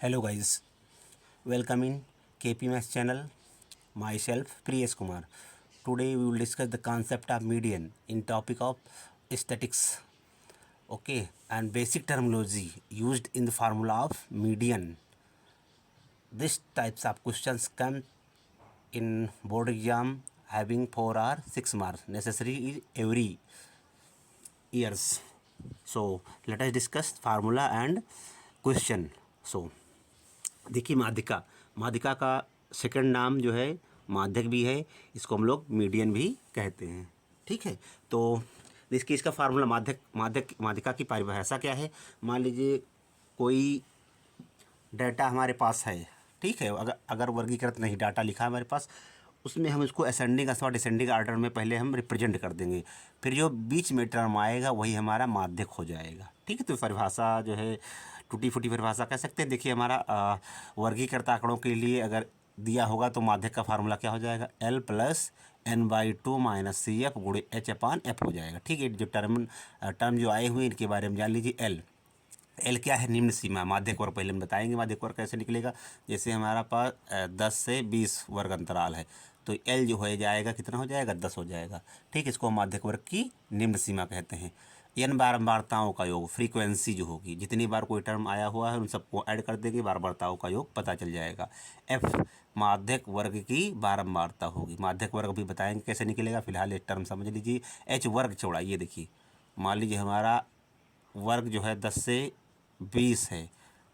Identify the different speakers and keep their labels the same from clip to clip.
Speaker 1: Hello guys, welcome in KPMS channel. Myself Priyesh Kumar. Today we will discuss the concept of median in topic of statistics. Okay, and basic terminology used in the formula of median. This types of questions come in board exam having 4 or 6 marks. Necessary is every years. So let us discuss formula and question. So देखिए माध्यिका का second नाम जो है माध्यक भी है, इसको हम लोग मीडियन भी कहते हैं। ठीक है, तो इसका फार्मूला माध्यिका की परिभाषा क्या है। मान लीजिए कोई डाटा हमारे पास है, ठीक है, अगर वर्गीकृत नहीं डाटा लिखा है हमारे पास, उसमें हम इसको असेंडिंग अथवा डिसेंडिंग आर्डर में पहले हम रिप्रेजेंट कर देंगे, फिर जो बीच में टर्म आएगा वही हमारा माध्यक हो जाएगा। ठीक है, तो परिभाषा जो है टूटी फूटी परिभाषा कह सकते हैं। देखिए हमारा वर्गीकृत आंकड़ों के लिए अगर दिया होगा तो माध्यक का फार्मूला क्या हो जाएगा, L + n/2 - CF × H/F हो जाएगा। ठीक है, जो टर्म जो आए हुए इनके बारे में जान लीजिए। एल क्या है, निम्न सीमा। माध्यक वर्ग पहले हम बताएंगे माध्यक वर्ग कैसे निकलेगा। जैसे हमारा पास 10 से 20 वर्ग अंतराल है, तो एल जो हो जाएगा कितना हो जाएगा, 10 हो जाएगा। ठीक, इसको माध्यक वर्ग की निम्न सीमा कहते हैं। एन बारंबारताओं का योग, फ्रीक्वेंसी जो होगी, जितनी बार कोई टर्म आया हुआ है उन सबको ऐड कर देंगे, बारंबारताओं का योग पता चल जाएगा। एफ माध्यक वर्ग की बारंबारता होगी। माध्यक वर्ग भी बताएंगे कैसे निकलेगा, फिलहाल एक टर्म समझ लीजिए। एच वर्ग चौड़ाई, ये देखिए मान लीजिए हमारा वर्ग जो है 10 से 20 है,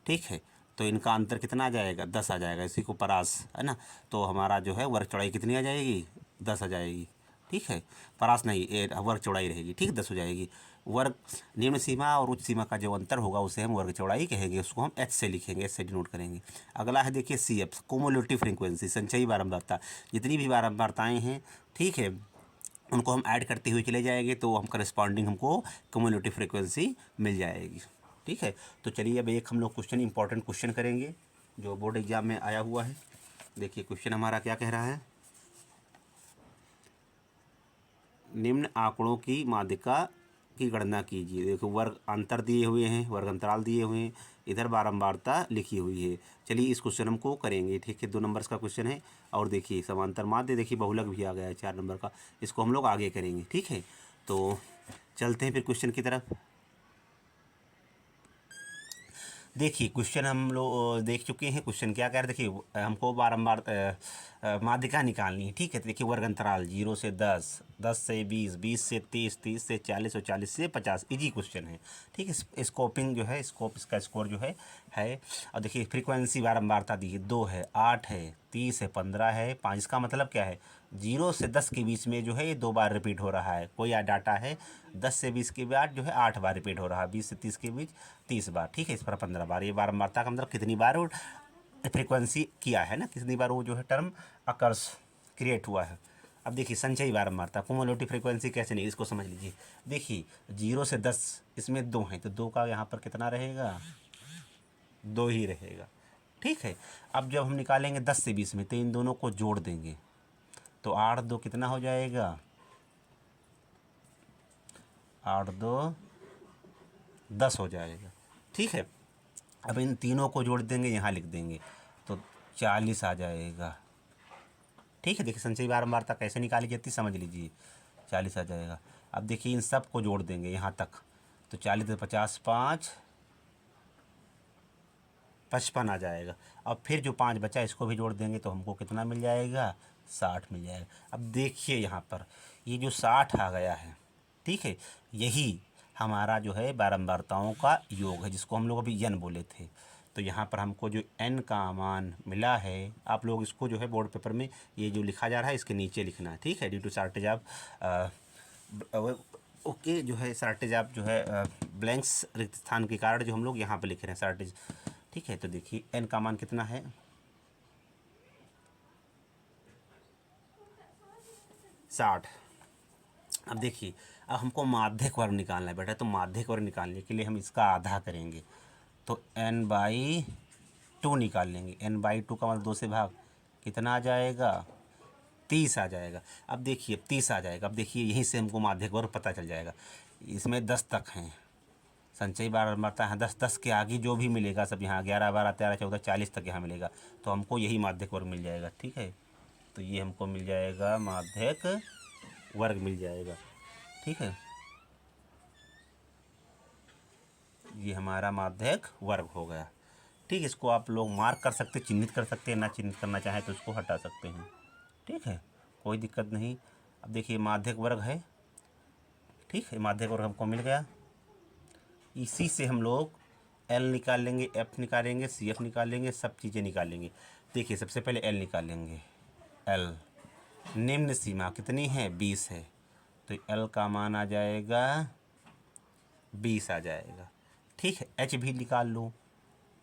Speaker 1: ठीक है, तो इनका अंतर कितना आ जाएगा, 10 आ जाएगा। इसी को परास है ना, तो हमारा जो है वर्ग चौड़ाई कितनी आ जाएगी, 10 आ जाएगी। ठीक है, परास नहीं, वर्ग चौड़ाई रहेगी। ठीक, 10 हो जाएगी। वर्ग निम्न सीमा और उच्च सीमा का जो अंतर होगा उसे हम वर्ग चौड़ाई कहेंगे, उसको हम एच से लिखेंगे, एच से डिनोट करेंगे। अगला है देखिए CF कोमुलेटिव फ्रीक्वेंसी, संचयी बारंबारता। जितनी भी बारंबारताएँ हैं, ठीक है, उनको हम ऐड करते हुए चले जाएंगे तो हम करस्पॉन्डिंग हमको कम्युलेटिव फ्रीक्वेंसी मिल जाएगी। ठीक है, तो चलिए अब एक हम लोग क्वेश्चन, इंपॉर्टेंट क्वेश्चन करेंगे जो बोर्ड एग्जाम में आया हुआ है। देखिए क्वेश्चन हमारा क्या कह रहा है, निम्न आंकड़ों की माध्यिका की गणना कीजिए। देखो वर्ग अंतर दिए हुए हैं, वर्ग अंतराल दिए हुए हैं, इधर बारंबारता लिखी हुई है। चलिए इस क्वेश्चन हमको करेंगे। ठीक है, 2 नंबर्स का क्वेश्चन है। और देखिए समांतर माध्य, देखिए बहुलक भी आ गया है 4 नंबर का, इसको हम लोग आगे करेंगे। ठीक है, तो चलते हैं फिर क्वेश्चन की तरफ। देखिए क्वेश्चन हम लोग देख चुके हैं। क्वेश्चन क्या कह रहे हैं, देखिए हमको बारंबार माध्यिका निकालनी है। ठीक है, तो देखिए वर्ग अंतराल 0 से 10, 10 से 20, 20 से 30, 30 से 40 और 40 से 50। इजी क्वेश्चन है। ठीक है, स्कोपिंग जो है, इसका स्कोर जो है। और देखिए फ्रीक्वेंसी बारंबारता दी है, 2 है, 8 है, 30 है, 15 है, 5। इसका मतलब क्या है, 0 से 10 के बीच में जो है ये 2 बार रिपीट हो रहा है। कोई डाटा है 10 से 20 के बाद जो है 8 बार रिपीट हो रहा है, 20 से 30 के बीच 30 बार। ठीक है, इस पर 15 बार। ये बारंबारता का मतलब कितनी बार वो फ्रीक्वेंसी किया है ना, कितनी बार वो जो है टर्म अकर्स क्रिएट हुआ है। अब देखिए संचयी बारंबारता, कुमुलेटिव फ्रीक्वेंसी कैसे नहीं, इसको समझ लीजिए। देखिए 0 से 10 इसमें 2 हैं, तो 2 का यहाँ पर कितना रहेगा, 2 ही रहेगा। ठीक है, अब जब हम निकालेंगे 10 से 20 में, तो इन दोनों को जोड़ देंगे, तो 8 2 कितना हो जाएगा, 8 2 10 हो जाएगा। ठीक है, अब इन तीनों को जोड़ देंगे, यहाँ लिख देंगे, तो 40 आ जाएगा। ठीक है, देखिए संचयी बारंबारता कैसे निकाली जाती समझ लीजिए, 40 आ जाएगा। अब देखिए इन सब को जोड़ देंगे यहाँ तक, तो 40 से 50, 5 55 आ जाएगा। अब फिर जो 5 बचा इसको भी जोड़ देंगे तो हमको कितना मिल जाएगा, 60 मिल जाएगा। अब देखिए यहाँ पर ये जो 60 आ गया है, ठीक है, यही हमारा जो है बारंबारताओं का योग है, जिसको हम लोग अभी n बोले थे। तो यहाँ पर हमको जो n का मान मिला है, आप लोग इसको जो है बोर्ड पेपर में ये जो लिखा जा रहा है इसके नीचे लिखना है। ठीक है, due to shortage of okay जो है शॉर्टेज ऑफ जो है ब्लैंक्स रिक्त स्थान के कारण जो हम लोग यहाँ पे लिख रहे हैं शॉर्टेज। ठीक है, तो देखिए n का मान कितना है, 60। अब देखिए अब हमको माध्यक वर्ग निकालना है बेटा, तो माध्यक वर्ग निकालने के लिए हम इसका आधा करेंगे, तो n/2 निकाल लेंगे। n/2 का मतलब 2 से भाग, कितना आ जाएगा, 30 आ जाएगा। अब देखिए 30 आ जाएगा। अब देखिए यहीं से हमको माध्यक वर्ग पता चल जाएगा। इसमें 10 तक हैं, संचयी बारंबारता यहाँ 10 के आगे जो भी मिलेगा सब यहाँ 11 12 13 14 40 तक यहाँ मिलेगा, तो हमको यही माध्यक वर्ग मिल जाएगा। ठीक है, तो ये हमको मिल जाएगा माध्यक वर्ग मिल जाएगा। ठीक है, ये हमारा माध्यक वर्ग हो गया। ठीक, इसको आप लोग मार्क कर सकते, चिन्हित कर सकते हैं, ना चिन्हित करना चाहें तो इसको हटा सकते हैं। ठीक है, कोई दिक्कत नहीं। अब देखिए माध्यक वर्ग है। ठीक है, माध्यक वर्ग हमको मिल गया। इसी से हम लोग एल निकाल लेंगे, एफ निकालेंगे, सी एफ निकालेंगे, सब चीज़ें निकालेंगे। देखिए सबसे पहले एल निकालेंगे। एल निम्न सीमा कितनी है? 20 है, तो एल का मान आ जाएगा 20 आ जाएगा। ठीक है, एच भी निकाल लो।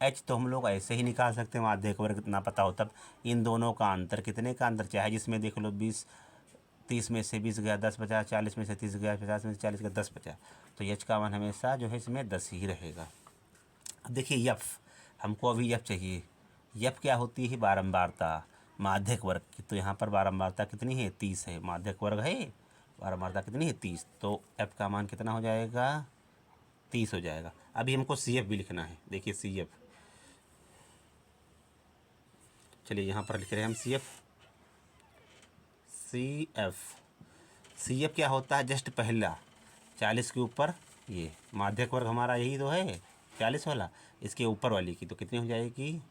Speaker 1: एच तो हम लोग ऐसे ही निकाल सकते हैं, माध्यक वर्ग कितना पता हो तब। इन दोनों का अंतर, कितने का अंतर, चाहे जिसमें देख लो 20 30 में से 20 गया, 10 बचा, 40 में से 30 गया, 50 में से 40 गया, 10 बचा, तो एच का मान हमेशा जो है इसमें 10 ही रहेगा। अब देखिए यफ, हमको अभी यफ चाहिए। यफ क्या होती है? बारंबारता माध्यक वर्ग की। तो यहाँ पर बारंबारता कितनी है? 30 है। माध्यक वर्ग है, बारंबारता कितनी है? 30। तो एफ का मान कितना हो जाएगा? 30 हो जाएगा। अभी हमको सी एफ भी लिखना है। देखिए सी एफ, चलिए यहाँ पर लिख रहे हैं हम सी एफ। सी एफ क्या होता है? जस्ट पहला 40 के ऊपर, ये माध्यक वर्ग हमारा यही तो है 40 वाला, इसके ऊपर वाली की तो कितनी हो जाएगी?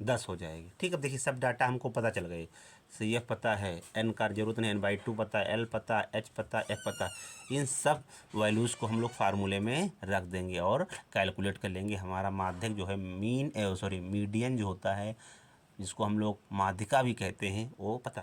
Speaker 1: 10 हो जाएगी। ठीक है, अब देखिए सब डाटा हमको पता चल गए। सी एफ पता है, एन का जरूरत नहीं, n/2 पता है, एल पता, एच पता, एफ पता। इन सब वैल्यूज़ को हम लोग फार्मूले में रख देंगे और कैलकुलेट कर लेंगे। हमारा माध्यक जो है मीडियन जो होता है, जिसको हम लोग माध्यिका भी कहते हैं, वो पता